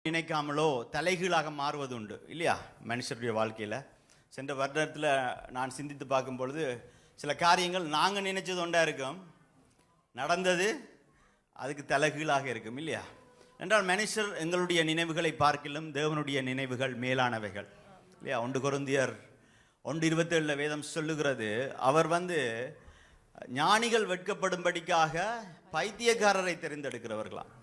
நினைக்காமலோ தலைகீழாக மாறுவது உண்டு இல்லையா மனுஷருடைய வாழ்க்கையில். சென்ற வருடத்தில் நான் சிந்தித்து பார்க்கும் பொழுது சில காரியங்கள் நாங்கள் நினைச்சது ஒன்றா இருக்கும், நடந்தது அதுக்கு தலைகீழாக இருக்கும் இல்லையா. என்றால் மனுஷர் எங்களுடைய நினைவுகளை பார்க்கிலும் தேவனுடைய நினைவுகள் மேலானவைகள் இல்லையா. 1 கொரிந்தியர் 1:27 வேதம் சொல்லுகிறது, அவர் ஞானிகள் வெட்கப்படும்படிக்காக பைத்தியக்காரரை தெரிந்தெடுக்கிறவர்களாம்,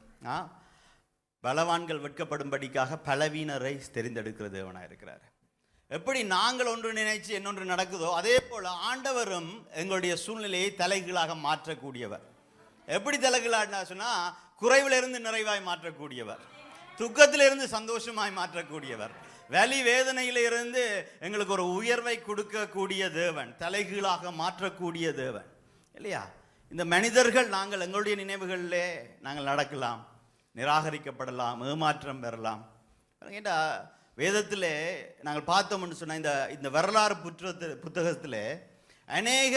பலவான்கள் வெட்கப்படும்படிக்காக பலவீனரை தெரிந்தெடுக்கிற தேவனாக இருக்கிறார். எப்படி நாங்கள் ஒன்று நினைச்சு இன்னொன்று நடக்குதோ அதே போல் ஆண்டவரும் எங்களுடைய சூழ்நிலையை தலைகீழாக மாற்றக்கூடியவர். எப்படி தலைகீழாக சொன்னால், குறைவிலிருந்து நிறைவாய் மாற்றக்கூடியவர், துக்கத்திலிருந்து சந்தோஷமாய் மாற்றக்கூடியவர், வலி வேதனையிலிருந்து எங்களுக்கு ஒரு உயர்வை கொடுக்கக்கூடிய தேவன், தலைகீழாக மாற்றக்கூடிய தேவன் இல்லையா. இந்த மனிதர்கள் நாங்கள் எங்களுடைய நினைவுகளிலே நாங்கள் நடக்கலாம், நிராகரிக்கப்படலாம், ஏமாற்றம் பெறலாம். ஏண்டா வேதத்தில் நாங்கள் பார்த்தோம்னு சொன்னால் இந்த வரலாறு புத்தகத்தில் அநேக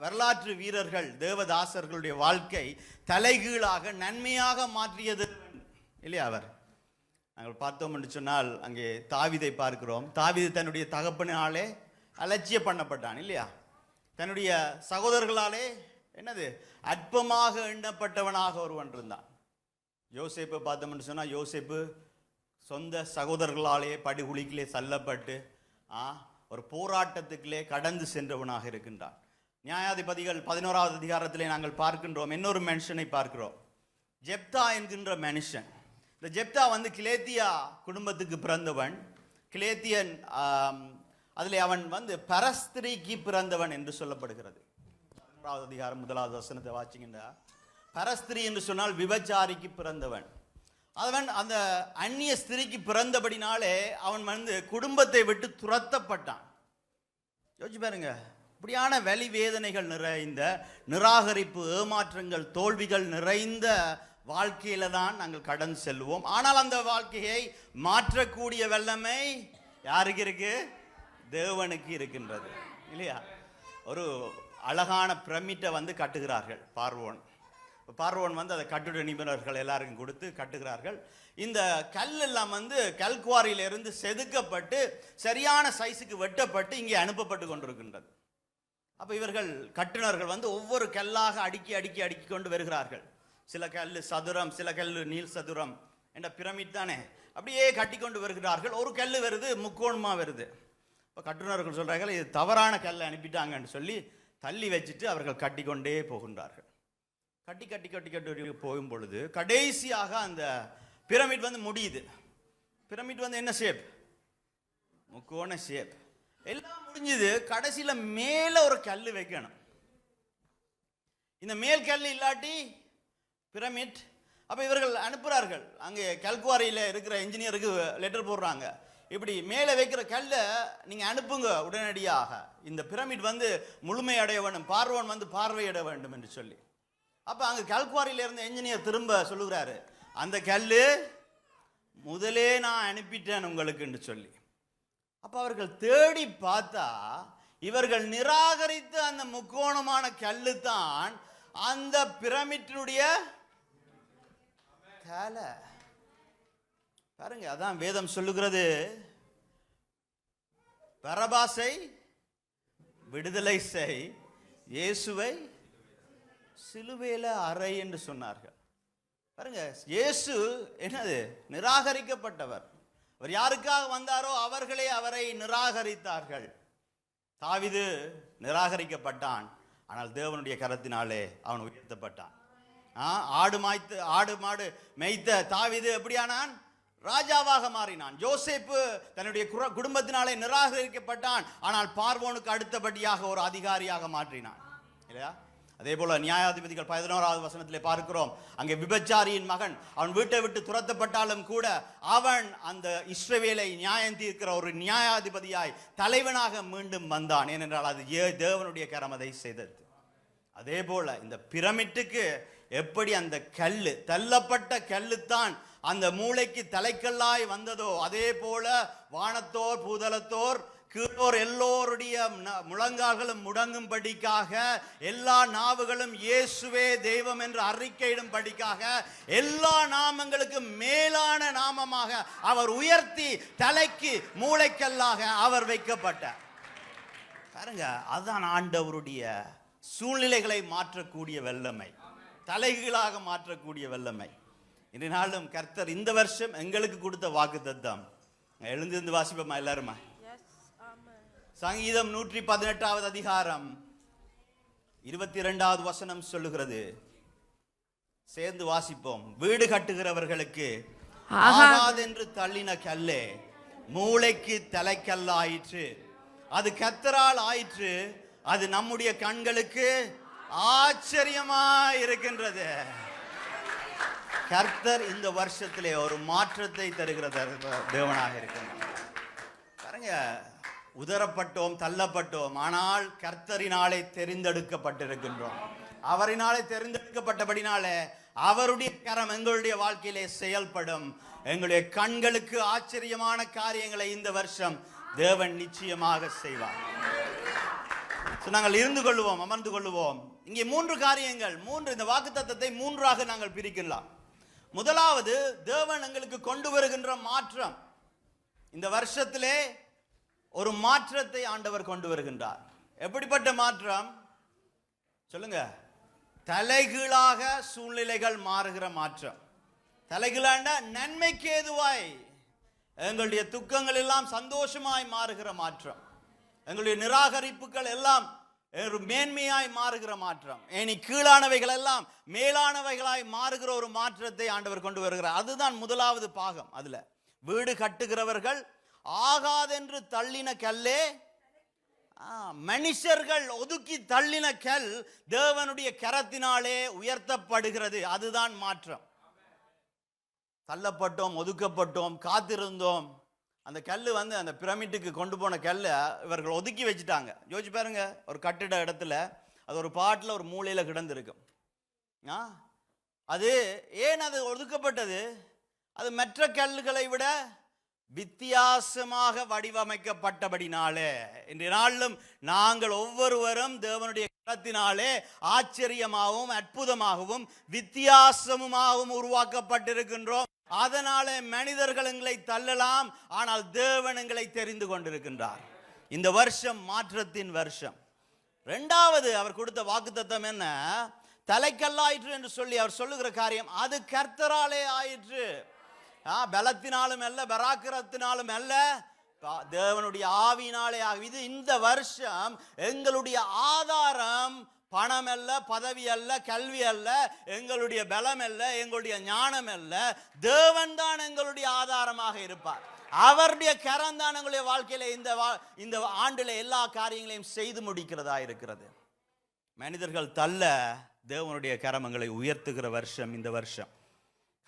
வரலாற்று வீரர்கள் தேவதாசர்களுடைய வாழ்க்கை தலைகீழாக நன்மையாக மாற்றியது இல்லையா. அவர் நாங்கள் பார்த்தோம் என்று சொன்னால் அங்கே தாவீதை பார்க்கிறோம். தாவீது தன்னுடைய தகப்பனாலே அலட்சிய பண்ணப்பட்டான் இல்லையா. தன்னுடைய சகோதரர்களாலே அற்பமாக எண்ணப்பட்டவனாக ஒருவன் இருந்தான். யோசேப்பை பார்த்தோம்னு சொன்னால், யோசேப்பு சொந்த சகோதரர்களாலே படுகுழிக்கிலே தள்ளப்பட்டு ஒரு போராட்டத்துக்குள்ளே கடந்து சென்றவனாக இருக்கின்றான். நியாயாதிபதிகள் 11வது அதிகாரத்திலே நாங்கள் பார்க்கின்றோம், இன்னொரு மனுஷனை பார்க்கிறோம், ஜெப்தா என்கின்ற மனுஷன். இந்த ஜெப்தா கிலேத்தியா குடும்பத்துக்கு பிறந்தவன். கிலேத்தியன் அதில் அவன் பரஸ்திரிக்கு பிறந்தவன் என்று சொல்லப்படுகிறது. 1வது அதிகாரம் 1வது வசனத்தை வாசிக்கின்ற, பரஸ்திரி என்று சொன்னால் விபச்சாரிக்கு பிறந்தவன். அவன் அந்த அந்நிய ஸ்திரிக்கு பிறந்தபடினாலே அவன் குடும்பத்தை விட்டு துரத்தப்பட்டான். யோசிச்சு பாருங்க, இப்படியான வலி வேதனைகள் நிறைந்த, நிராகரிப்பு, ஏமாற்றங்கள், தோல்விகள் நிறைந்த வாழ்க்கையில தான் நாங்கள் கடந்து செல்வோம். ஆனால் அந்த வாழ்க்கையை மாற்றக்கூடிய வல்லமை யாருக்கு இருக்கு? தேவனுக்கு இருக்கின்றது இல்லையா. ஒரு அழகான பிரமிட்டை கட்டுகிறார்கள் பார்வோன். பார்வோன் அதை கட்டுட நிபுணர்கள் எல்லாருக்கும் கொடுத்து கட்டுகிறார்கள். இந்த கல் எல்லாம் கல்குவாரியிலிருந்து செதுக்கப்பட்டு சரியான சைஸுக்கு வெட்டப்பட்டு இங்கே அனுப்பப்பட்டு கொண்டிருக்கின்றது. அப்போ இவர்கள் கட்டுனர்கள் ஒவ்வொரு கல்லாக அடுக்கி அடுக்கி அடுக்கி கொண்டு வருகிறார்கள். சில கல் சதுரம், சில கல் நீள் சதுரம் என்ற பிரமிட் தானே, அப்படியே கட்டி கொண்டு வருகிறார்கள். ஒரு கல் வருது, முக்கோணமாக வருது. இப்போ கட்டுனர்கள் சொல்கிறார்கள், இது தவறான கல்லை அனுப்பிட்டாங்கன்னு சொல்லி தள்ளி வச்சுட்டு அவர்கள் கட்டி கொண்டே போகின்றார்கள். கட்டி கட்டி கட்டி கட்டி போகும் பொழுது கடைசியாக அந்த பிரமிட் முடியுது. பிரமிட் என்ன ஷேப்? முக்கோண ஷேப். எல்லாம் முடிஞ்சது. கடைசியில் மேலே ஒரு கல் வைக்கணும். இந்த மேல் கல் இல்லாட்டி பிரமிட். அப்போ இவர்கள் அனுப்புகிறார்கள், அங்கே கல்குவாரியில் இருக்கிற இன்ஜினியருக்கு லெட்டர் போடுறாங்க, இப்படி மேலே வைக்கிற கல்லை நீங்கள் அனுப்புங்க உடனடியாக, இந்த பிரமிட் முழுமையடைய வேண்டும், பார்வோன் பார்வையிட வேண்டும் என்று சொல்லி. அப்போ அங்கே கல்குவாரியில் இருந்த என்ஜினியர் திரும்ப சொல்லுகிறாரு, அந்த கல் முதலே நான் அனுப்பிட்டேன் உங்களுக்கு என்று சொல்லி. அப்போ அவர்கள் தேடி பார்த்தா இவர்கள் நிராகரித்த அந்த முக்கோணமான கல்லு தான் அந்த பிரமிட்டினுடைய தலை. பாருங்க, அதான் வேதம் சொல்லுகிறது, பரபாசை விடுதலை செய், இயேசுவை சிலுவையில அறை என்று சொன்னார்கள். பாருங்க, இயேசு நிராகரிக்கப்பட்டவர். அவர் யாருக்காக வந்தாரோ அவர்களே அவரை நிராகரித்தார்கள். தாவீது நிராகரிக்கப்பட்டான், ஆனால் தேவனுடைய கரத்தினாலே அவன் உயர்த்தப்பட்டான். ஆடு மாடு மேய்த்த தாவீது எப்படியானான்? ராஜாவாக மாறினான். யோசேப்பு தன்னுடைய குடும்பத்தினாலே நிராகரிக்கப்பட்டான், ஆனால் பார்வோனுக்கு அடுத்தபடியாக ஒரு அதிகாரியாக மாற்றினான் இல்லையா. அதே போல நியாயாதிபதிகள் 11வது வசனத்திலே பார்க்கிறோம், அங்கே விபச்சாரியின் மகன் அவன் வீட்டை விட்டு துரத்தப்பட்டாலும் கூட அவன் அந்த இஸ்ரவேலை நியாயம் தீர்க்கிற ஒரு நியாயாதிபதியாய் தலைவனாக மீண்டும் வந்தான். ஏனென்றால் அது தேவனுடைய கரம் அதை செய்தது. அதே போல இந்த பிரமிட்டுக்கு எப்படி அந்த கல்லு, தள்ளப்பட்ட கல்லுத்தான் அந்த மூளைக்கு தலைக்கல்லாய் வந்ததோ, அதே போல வானத்தோர் பூதலத்தோர் கீழோர் எல்லோருடைய முழங்கால்களும் முடங்கும்படிக்காக, எல்லா நாவுகளும் இயேசுவே தெய்வம் என்று அறிக்கையிடும்படிக்காக, எல்லா நாமங்களுக்கு மேலான நாமமாக அவர் உயர்த்தி தலைக்கு மூளைக்கல்லாக அவர் வைக்கப்பட்டார். பாருங்க, அதுதான் ஆண்டவருடைய சூழ்நிலைகளை மாற்றக்கூடிய வல்லமை, தலைகீழாக மாற்றக்கூடிய வல்லமை. இன்றைய நாளும் கர்த்தர் இந்த வருஷம் எங்களுக்கு கொடுத்த வாக்குத்தத்தம். எழுந்திருந்து வாசிப்போமா எல்லாருமா? சங்கீதம் 118வது அதிகாரம் 22வது வசனம் சொல்லுகிறது. சேர்ந்து வாசிப்போம். வீடு கட்டுகிறவர்களுக்கு ஆகாதென்று தள்ளின கல்லே மூளைக்கு தலைக்கல்லாயிற்று, அது கர்த்தரால் ஆயிற்று, அது நம்முடைய கண்களுக்கு ஆச்சரியமா இருக்கின்றது. கர்த்தர் இந்த வருஷத்திலே ஒரு மாற்றத்தை தருகிற தேவனாக இருக்கின்றார். பாருங்க, உதரப்பட்டோம், தள்ளப்பட்டோம், ஆனால் கர்த்தரினாலே தெரிந்தெடுக்கப்பட்டிருக்கின்றோம். அவரினாலே தெரிந்தெடுக்கப்பட்டபடினாலே அவருடைய கரம் எங்களுடைய வாழ்க்கையிலே செயல்படும். எங்களுடைய கண்களுக்கு ஆச்சரியமான காரியங்களை இந்த வருஷம் தேவன் நிச்சயமாக செய்வார். நாங்கள் இருந்து கொள்வோம், அமர்ந்து கொள்வோம். இங்கே 3 காரியங்கள், இந்த வாக்குத்தத்தத்தை 3ஆக நாங்கள் பிரிக்கலாம். முதலாவது, தேவன் எங்களுக்கு கொண்டு வருகின்ற மாற்றம். இந்த வருஷத்திலே ஒரு மாற்றத்தை ஆண்டவர் கொண்டு வருகின்றார். எப்படிப்பட்ட மாற்றம் சொல்லுங்க? தலைகீழாக சூழ்நிலைகள் மாறுகிற மாற்றம். தலைகீழாண்ட நன்மைக்கு ஏதுவாய் எங்களுடைய துக்கங்கள் எல்லாம் சந்தோஷமாய் மாறுகிற மாற்றம். எங்களுடைய நிராகரிப்புகள் எல்லாம் மேன்மையாய் மாறுகிற மாற்றம். இனி கீழானவைகள் எல்லாம் மேலானவைகளாய் மாறுகிற ஒரு மாற்றத்தை ஆண்டவர் கொண்டு வருகிறார். அதுதான் முதலாவது பாகம். அதுல வீடு கட்டுகிறவர்கள் ஆகாதென்று தள்ளின கல்லே, மனுஷர்கள் ஒதுக்கி தள்ளின கல் தேவனுடைய கரத்தினாலே உயர்த்தப்படுகிறது. அதுதான் மாற்றம். தள்ளப்பட்டோம், ஒதுக்கப்பட்டோம், காத்திருந்தோம். அந்த கல் அந்த பிரமிட்டுக்கு கொண்டு போன கல்லை இவர்கள் ஒதுக்கி வச்சுட்டாங்க. யோசிச்சு பாருங்க, ஒரு கட்டிட இடத்துல அது ஒரு பாட்டில் ஒரு மூலையில் கிடந்திருக்கும். அது ஏன் அது ஒதுக்கப்பட்டது? அது மற்ற கல்லுகளை விட வித்தியாசமாக வடிவமைக்கப்பட்டபடினாலே. இன்றைய நாளிலும் நாங்கள் ஒவ்வொருவரும் தேவனுடைய கரத்தினாலே ஆச்சரியமாகவும் அற்புதமாகவும் வித்தியாசமாகவும் உருவாக்கப்பட்டிருக்கின்றோம். அதனாலே மனிதர்கள் எங்களை தள்ளலாம், ஆனால் தேவன் எங்களை தெரிந்து கொண்டிருக்கின்றார். இந்த வருஷம் மாற்றத்தின் வருஷம். 2வது அவர் கொடுத்த வாக்குத்தத்தம் என்ன? தலைக்கல்லாயிற்று என்று சொல்லி அவர் சொல்லுகிற காரியம், அது கர்த்தராலே ஆயிற்று. பலத்தினாலும் அல்ல, பராக்கிரத்தினாலும் அல்ல, தேவனுடைய ஆவியினாலே ஆகும். இது இந்த வருஷம் எங்களுடைய ஆதாரம் பணம் அல்ல, பதவி அல்ல, கல்வி அல்ல, எங்களுடைய பலம் அல்ல, எங்களுடைய ஞானம் அல்ல. தேவன் தான் எங்களுடைய ஆதாரமாக இருப்பார். அவருடைய கரம் தான் எங்களுடைய வாழ்க்கையில இந்த ஆண்டுல எல்லா காரியங்களையும் செய்து முடிக்கிறதா இருக்கிறது. மனிதர்கள் தள்ள தேவனுடைய கரமங்களை உயர்த்துகிற வருஷம் இந்த வருஷம்.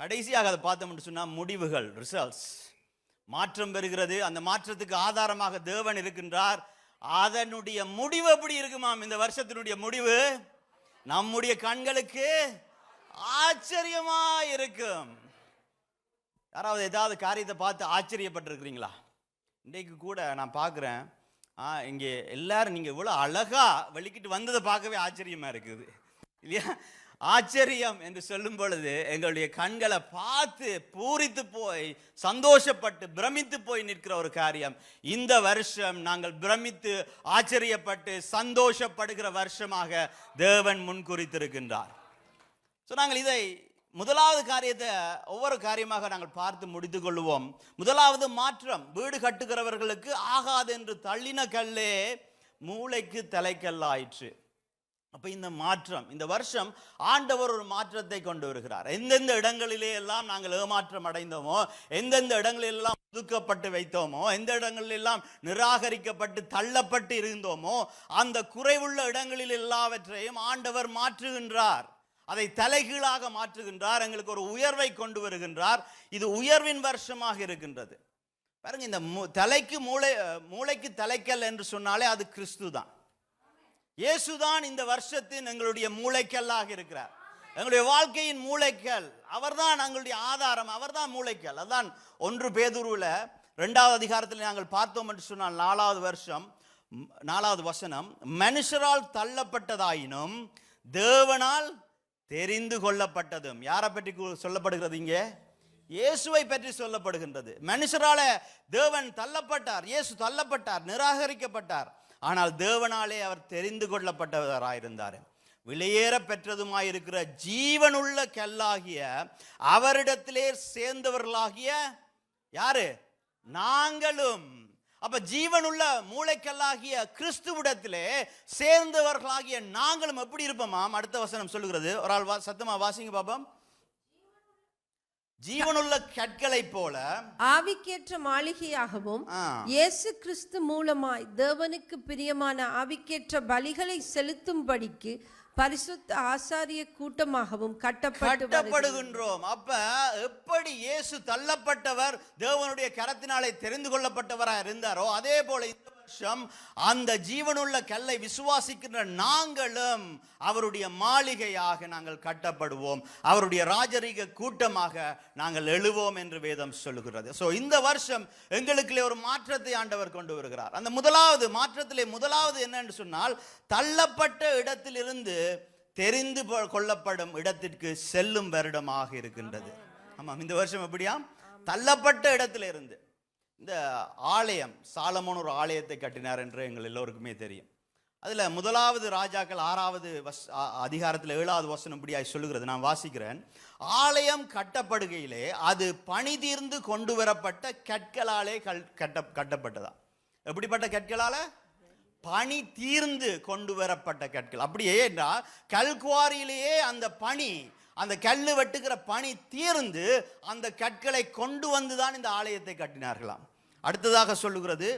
கடைசியாக அதை பார்த்தோம்னு சொன்னா முடிவுகள், ரிசல்ட்ஸ், மாற்றம் பெறுகிறது. அந்த மாற்றத்துக்கு ஆதாரமாக தேவன் இருக்கின்றார். அதனுடைய முடிவு எப்படி இருக்குமாம்? இந்த வருஷத்தினுடைய முடிவு நம்முடைய கண்களுக்கு ஆச்சரியமா இருக்கும். யாராவது ஏதாவது காரியத்தை பார்த்து ஆச்சரியப்பட்டிருக்கிறீங்களா? இன்றைக்கு கூட நான் பார்க்குறேன், இங்கே எல்லாரும் நீங்கள் இவ்வளோ அழகா வெளிக்கிட்டு வந்ததை பார்க்கவே ஆச்சரியமா இருக்குது இல்லையா? ஆச்சரியம் என்று சொல்லும் பொழுது எங்களுடைய கண்களை பார்த்து பூரித்து போய் சந்தோஷப்பட்டு பிரமித்து போய் நிற்கிற ஒரு காரியம். இந்த வருஷம் நாங்கள் பிரமித்து ஆச்சரியப்பட்டு சந்தோஷப்படுகிற வருஷமாக தேவன் முன்குறித்திருக்கின்றார். நாங்கள் இதை முதலாவது காரியத்தை ஒவ்வொரு காரியமாக நாங்கள் பார்த்து முடித்துக் கொள்வோம். முதலாவது மாற்றம், வீடு கட்டுகிறவர்களுக்கு ஆகாது என்று தள்ளின கல்லே மூளைக்கு தலைக்கல்லாயிற்று. அப்ப இந்த மாற்றம், இந்த வருஷம் ஆண்டவர் ஒரு மாற்றத்தை கொண்டு வருகிறார். எந்தெந்த இடங்களிலே எல்லாம் நாங்கள் ஏமாற்றம் அடைந்தோமோ, எந்தெந்த இடங்களெல்லாம் ஒதுக்கப்பட்டு வைத்தோமோ, எந்த இடங்களெல்லாம் நிராகரிக்கப்பட்டு தள்ளப்பட்டு இருந்தோமோ, அந்த குறைவுள்ள இடங்களில் எல்லாவற்றையும் ஆண்டவர் மாற்றுகின்றார். அதை தலைகீழாக மாற்றுகின்றார். எங்களுக்கு ஒரு உயர்வை கொண்டு வருகின்றார். இது உயர்வின் வருஷமாக இருக்கின்றது. பாருங்க, இந்த மூளைக்கு தலைக்கல் என்று சொன்னாலே அது கிறிஸ்து தான். இயேசுதான் இந்த வருஷத்தின் எங்களுடைய மூளைக்கல்லாக இருக்கிறார். எங்களுடைய வாழ்க்கையின் மூளைக்கல் அவர்தான். எங்களுடைய ஆதாரம் அவர்தான், மூளைக்கல். அதான் 1 பேதுருவில் 2வது அதிகாரத்தில் நாங்கள் பார்த்தோம் என்று சொன்னால் 4வது வசனம், மனுஷரால் தள்ளப்பட்டதாயினும் தேவனால் தெரிந்து கொள்ளப்பட்டதும். யாரை பற்றி சொல்லப்படுகிறது? இங்கே இயேசுவை பற்றி சொல்லப்படுகின்றது. மனுஷரால தேவன் தள்ளப்பட்டார், இயேசு தள்ளப்பட்டார், நிராகரிக்கப்பட்டார். ஆனால் தேவனாலே அவர் தெரிந்து கொள்ளப்பட்டவராயிருந்தார். விலையேற பெற்றதுமாயிருக்கிற ஜீவனுள்ள கல்லாகிய அவரிடத்திலே சேர்ந்தவர்களாகிய யாரு? நாங்களும். அப்ப ஜீவனுள்ள மூளைக்கல்லாகிய கிறிஸ்துவிடத்திலே சேர்ந்தவர்களாகிய நாங்களும் எப்படி இருப்போமாம்? அடுத்த வசனம் சொல்லுகிறது. ஒரு ஆள் சத்தமா வாசிங்க பாப்போம். ஜீவனுள்ள கற்களை போல ஆவிக்கேற்ற மாளிகையாகவும் இயேசு கிறிஸ்து மூலமாய் தேவனுக்கு பிரியமான ஆவிக்கேற்ற பலிகளை செலுத்தும்படிக்கு பரிசுத்த ஆசாரிய கூட்டமாகவும் கட்டப்படுகின்றோம். அப்ப எப்படி இயேசு தள்ளப்பட்டவர் தேவனுடைய கரத்தினாலே தெரிந்து கொள்ளப்பட்டவராக இருந்தாரோ, அதே போல இந்த வருஷம் அந்த ஜீவனுள்ள கல்லை விசுவாசிக்கின்ற நாங்களும் அவருடைய மாளிகையாக நாங்கள் கட்டப்படுவோம், அவருடைய ராஜரீக கூட்டமாக நாங்கள் எழுவோம் என்று வேதம் சொல்லுகிறது. சோ இந்த வருஷம் எங்களுக்குள்ளே ஒரு மாற்றத்தை ஆண்டவர் கொண்டு வருகிறார். அந்த முதலாவது மாற்றத்திலே முதலாவது என்னன்னு சொன்னால், தள்ளப்பட்ட இடத்திலிருந்து தெரிந்து கொள்ளப்படும் இடத்திற்கு செல்லும் வருடமாக இருக்கின்றது. ஆமாம், இந்த வருஷம் எப்படியாம்? தள்ளப்பட்ட இடத்திலிருந்து. இந்த ஆலயம், சாலமோன் ஒரு ஆலயத்தை கட்டினார் என்று எங்கள் எல்லோருக்குமே தெரியும். அதுல முதலாவது ராஜாக்கள் 6வது அதிகாரத்தில் 7வது வசனம் இப்படியாய் சொல்லுகிறது. நான் வாசிக்கிறேன். ஆலயம் கட்டப்படுகையிலே அது பணி தீர்ந்து கொண்டு வரப்பட்ட கற்களாலே கட்டப்பட்டதா. எப்படிப்பட்ட கற்களால? பணி தீர்ந்து கொண்டு வரப்பட்ட கற்கள். அப்படியே என்றால் கல்குவாரியிலேயே அந்த பணி, அந்த கல்லு வெட்டுகிற பணி தீர்ந்து அந்த கற்களை கொண்டு வந்துதான் இந்த ஆலயத்தை கட்டினார்களாம். அடுத்ததாக சொல்லுகிறது,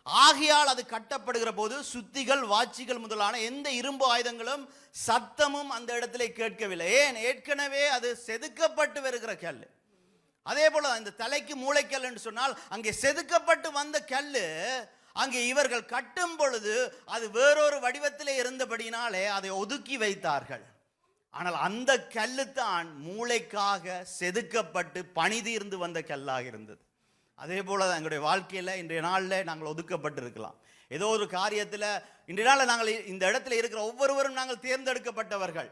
ஆகையால் அது கட்டப்படுகிற போது சுத்திகள், வாட்சிகள் முதலான எந்த இரும்பு ஆயுதங்களும் சத்தமும் அந்த இடத்திலே கேட்கவில்லை. ஏன்? ஏற்கனவே அது செதுக்கப்பட்டு வருகிற கல். அதே போல இந்த தலைக்கு மூளைக்கல் என்று சொன்னால், அங்கே செதுக்கப்பட்டு வந்த கல்லு அங்கே இவர்கள் கட்டும் பொழுது அது வேறொரு வடிவத்திலே இருந்தபடினாலே அதை ஒதுக்கி வைத்தார்கள். ஆனால் அந்த கல்லு தான் மூளைக்காக செதுக்கப்பட்டு பணிதீர்ந்து வந்த கல்லாக இருந்தது. அதே போல எங்களுடைய வாழ்க்கையில் இன்றைய நாளில் நாங்கள் ஒதுக்கப்பட்டு இருக்கலாம். ஏதோ ஒரு காரியத்தில் இன்றைய நாளில் நாங்கள் இந்த இடத்துல இருக்கிற ஒவ்வொருவரும் நாங்கள் தேர்ந்தெடுக்கப்பட்டவர்கள்,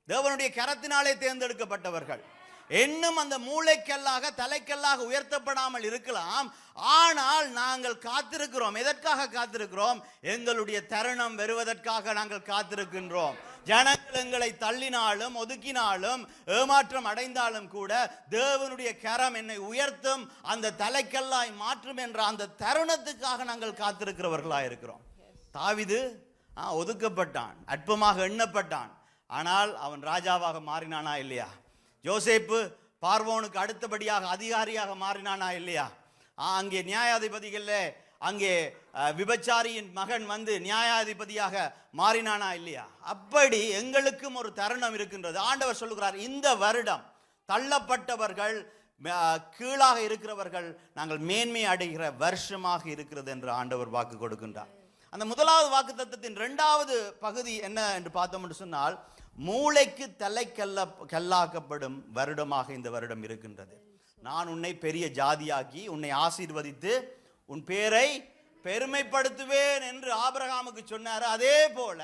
தேவனுடைய கரத்தினாலே தேர்ந்தெடுக்கப்பட்டவர்கள். இன்னும் அந்த மூளைக்கல்லாக தலைக்கல்லாக உயர்த்தப்படாமல் இருக்கலாம். ஆனால் நாங்கள் காத்திருக்கிறோம். எதற்காக காத்திருக்கிறோம்? எங்களுடைய தருணம் வருவதற்காக நாங்கள் காத்திருக்கின்றோம். ஜனங்கள் எங்களை தள்ளினாலும் ஒதுக்கினாலும் ஏமாற்றம் அடைந்தாலும் கூட தேவனுடைய கரம் என்னை உயர்த்தும், அந்த தலைக்கல்லாய் மாற்றும் என்ற அந்த தருணத்துக்காக நாங்கள் காத்திருக்கிறவர்களாக இருக்கிறோம். தாவீது ஒதுக்கப்பட்டான், அற்பமாக எண்ணப்பட்டான். ஆனால் அவன் ராஜாவாக மாறினானா இல்லையா? யோசேப்பு பார்வோனுக்கு அடுத்தபடியாக அதிகாரியாக மாறினானா இல்லையா? அங்கே நியாயாதிபதிகள்ல அங்கே விபச்சாரியின் மகன் வந்து நியாயாதிபதியாக மாறினானா இல்லையா? அப்படி எங்களுக்கும் ஒரு தருணம் இருக்கின்றது. ஆண்டவர் சொல்லுகிறார், இந்த வருடம் தள்ளப்பட்டவர்கள், கீழாக இருக்கிறவர்கள் நாங்கள் மேன்மை அடைகிற வருஷமாக இருக்கிறது என்று ஆண்டவர் வாக்கு கொடுக்கின்றார். அந்த முதலாவது வாக்கு தத்தத்தின் 2வது பகுதி என்ன என்று பார்த்தோம் என்று சொன்னால், மூளைக்கு தலை கல்லாக்கப்படும் வருடமாக இந்த வருடம் இருக்கின்றது. நான் உன்னை பெரிய ஜாதியாக்கி உன்னை ஆசீர்வதித்து உன் பேரை பெருமைப்படுத்துவேன் என்று ஆபிரகாமுக்கு சொன்னார். அதே போல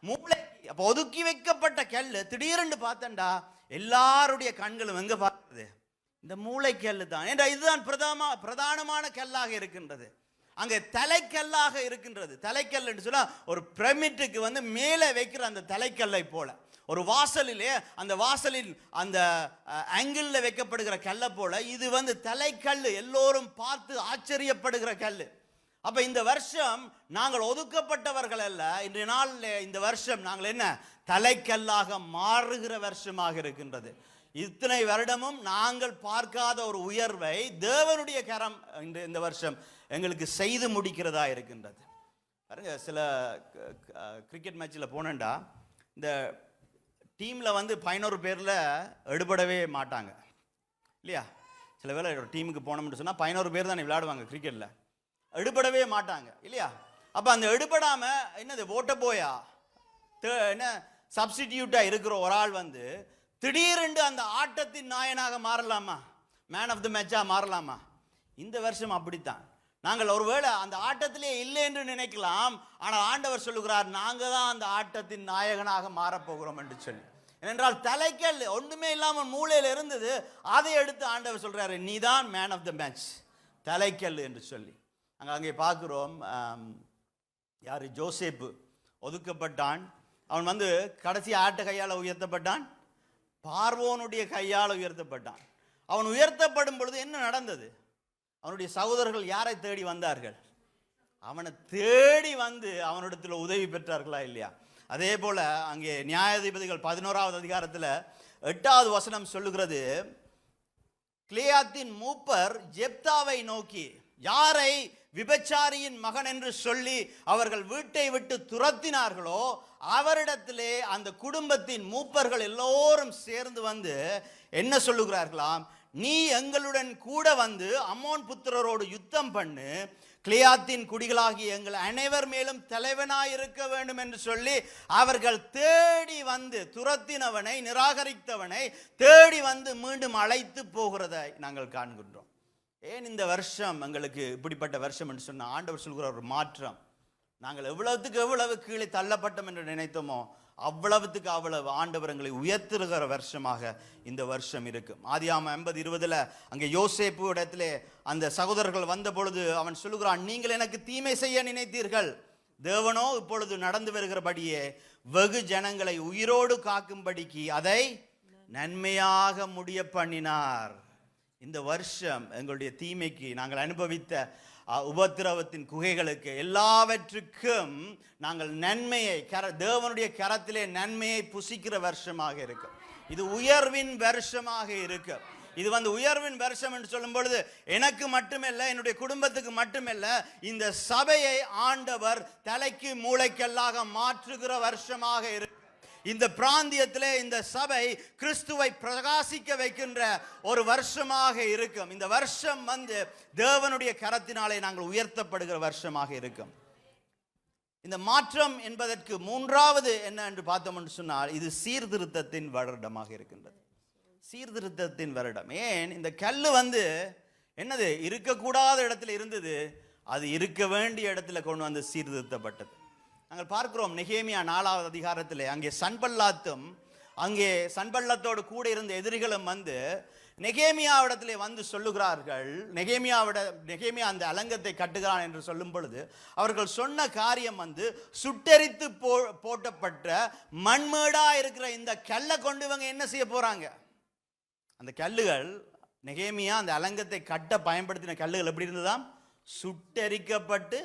மூளைக்கு அப்ப ஒதுக்கி வைக்கப்பட்ட கல்லு திடீரென்று பார்த்தண்டா எல்லாருடைய கண்களும் எங்க பார்த்தது? இந்த மூளை கல்லு தான். ஏண்டா இதுதான் பிரதானமான கல்லாக இருக்கின்றது. அங்கே தலைக்கல்லாக இருக்கின்றது. தலைக்கல் என்று சொன்னா ஒரு பிரமிட்டுக்கு வந்து மேலே வைக்கிற அந்த தலைக்கல்லை போல, ஒரு வாசலிலே அந்த வாசலில் அந்த ஆங்கிள் வைக்கப்படுகிற கல்லை போல இது வந்து தலைக்கல், எல்லோரும் பார்த்து ஆச்சரியப்படுகிற கல். அப்ப இந்த வருஷம் நாங்கள் ஒதுக்கப்பட்டவர்கள் அல்ல. இன்றைய நாளில் இந்த வருஷம் நாங்கள் என்ன தலைக்கல்லாக மாறுகிற வருஷமாக இருக்கின்றது. இத்தனை வருடமும் நாங்கள் பார்க்காத ஒரு உயர்வை தேவனுடைய கரம் இந்த வருஷம் எங்களுக்கு செய்து முடிக்கிறதா இருக்கின்றது. பாருங்க, சில கிரிக்கெட் மேட்சில் போனேன்டா இந்த டீமில் வந்து 11 பேரில் எடுபடவே மாட்டாங்க இல்லையா? சில வேளை ஒரு டீமுக்கு போனோம்னு சொன்னால் 11 பேர் தான் விளையாடுவாங்க கிரிக்கெட்டில், எடுபடவே மாட்டாங்க இல்லையா? அப்போ அந்த எடுபடாமல் என்னது ஓட்ட போயா என்ன சப்ஸ்டிடியூட்டாக இருக்கிற ஒரு ஆள் வந்து திடீரென்று அந்த ஆட்டத்தின் நாயனாக மாறலாமா? மேன் ஆஃப் த மேட்சாக மாறலாமா? இந்த வருஷம் அப்படித்தான். நாங்கள் ஒருவேளை அந்த ஆட்டத்திலே இல்லை என்று நினைக்கலாம், ஆனால் ஆண்டவர் சொல்லுகிறார் நாங்க தான் அந்த ஆட்டத்தின் நாயகனாக மாறப்போகிறோம் என்று சொல்லி. ஏனென்றால் தலைக்கல் ஒன்றுமே இல்லாமல் மூளையில் இருந்தது, அதை எடுத்து ஆண்டவர் சொல்றாரு நீ தான் மேன் ஆஃப் த மேட்ச், தலைக்கல் என்று சொல்லி. அங்கே பார்க்கிறோம், யாரு ஜோசேப்பு ஒதுக்கப்பட்டான். அவன் வந்து கடைசி ஆட்ட கையால் உயர்த்தப்பட்டான், பார்வோனுடைய கையால் உயர்த்தப்பட்டான். அவன் உயர்த்தப்படும் பொழுது என்ன நடந்தது? அவனுடைய சகோதரர்கள் யாரை தேடி வந்தார்கள்? அவனை தேடி வந்து அவனிடத்தில் உதவி பெற்றார்களா இல்லையா? அதே போல அங்கே நியாயாதிபதிகள் 11வது அதிகாரத்தில் 8வது வசனம் சொல்லுகிறது, கிலியாத்தின் மூப்பர் ஜெப்தாவை நோக்கி, யாரை விபச்சாரியின் மகன் என்று சொல்லி அவர்கள் வீட்டை விட்டு துரத்தினார்களோ அவரிடத்திலே அந்த குடும்பத்தின் மூப்பர்கள் எல்லோரும் சேர்ந்து வந்து என்ன சொல்லுகிறார்களாம், நீ எங்களுடன் கூட வந்து அம்மோன் புத்திரரோடு யுத்தம் பண்ணு, கிலியாத்தின் குடிகளாகி எங்கள் அனைவர் மேலும் தலைவனாயிருக்க வேண்டும் என்று சொல்லி அவர்கள் தேடி வந்து துரத்தினவனை, நிராகரித்தவனை தேடி வந்து மீண்டும் அழைத்து போகிறதை நாங்கள் காண்கின்றோம். ஏன் இந்த வருஷம் எங்களுக்கு இப்படிப்பட்ட வருஷம் என்று சொன்ன ஆண்டவர் சொல்கிற ஒரு மாற்றம். நாங்கள் எவ்வளவுக்கு எவ்வளவு கீழே தள்ளப்பட்டோம் என்று நினைத்தோமோ அவ்வளவுக்கு அவ்வளவு ஆண்டவர் எங்களை உயர்த்துகிற வருஷமாக இந்த வருஷம் இருக்கும். ஆதியாகமம் 50:20 அங்கே யோசேப்பு இடத்திலே அந்த சகோதரர்கள் வந்த பொழுது அவன் சொல்லுகிறான், நீங்கள் எனக்கு தீமை செய்ய நினைத்தீர்கள், தேவனோ இப்பொழுது நடந்து வருகிறபடியே வெகு ஜனங்களை உயிரோடு காக்கும்படிக்கு அதை நன்மையாக முடிய பண்ணினார். இந்த வருஷம் எங்களுடைய தீமைக்கு நாங்கள் அனுபவித்த உபத்திரவத்தின் குகைகளுக்கு எல்லாவற்றுக்கும் நாங்கள் நன்மையை தேவனுடைய கரத்திலே நன்மையை புசிக்கிற வருஷமாக இருக்கும். இது உயர்வின் வருஷமாக இருக்கு. இது வந்து உயர்வின் வருஷம் என்று சொல்லும் பொழுது எனக்கு மட்டுமல்ல, என்னுடைய குடும்பத்துக்கு மட்டுமல்ல, இந்த சபையை ஆண்டவர் தலைக்கு மூளைக்கல்லாக மாற்றுகிற வருஷமாக இருக்கு. இந்த பிராந்தியத்திலே இந்த சபை கிறிஸ்துவை பிரகாசிக்க வைக்கின்ற ஒரு வருஷமாக இருக்கும். இந்த வருஷம் வந்து தேவனுடைய கரத்தினாலே நாங்கள் உயர்த்தப்படுகிற வருஷமாக இருக்கும். இந்த மாற்றம் என்பதற்கு மூன்றாவது என்ன என்று பார்த்தோம் என்று சொன்னால், இது சீர்திருத்தத்தின் வருடமாக இருக்கின்றது. சீர்திருத்தத்தின் வருடம். ஏன் இந்த கல்லு வந்து என்னது இருக்கக்கூடாத இடத்துல இருந்தது, அது இருக்க வேண்டிய இடத்துல கொண்டு வந்து சீர்திருத்தப்பட்டது. நாங்கள் பார்க்கிறோம் நெகேமியா 4வது அதிகாரத்தில் அங்கே சன்பல்லாத்தும் அங்கே சன்பல்லத்தோடு கூட இருந்த எதிரிகளும் வந்து நெகேமியாவிடத்திலே வந்து சொல்லுகிறார்கள். நெகேமியா அந்த அலங்கத்தை கட்டுகிறான் என்று சொல்லும் பொழுது அவர்கள் சொன்ன காரியம் வந்து சுட்டெரித்து போட்டப்பட்ட மண்மேடா இருக்கிற இந்த கல்லை கொண்டு இவங்க என்ன செய்ய போறாங்க? அந்த கல்லுகள் நெகேமியா அந்த அலங்கத்தை கட்ட பயன்படுத்தின கல்லுகள் எப்படி இருந்ததாம்? சுட்டெரிக்கப்பட்டு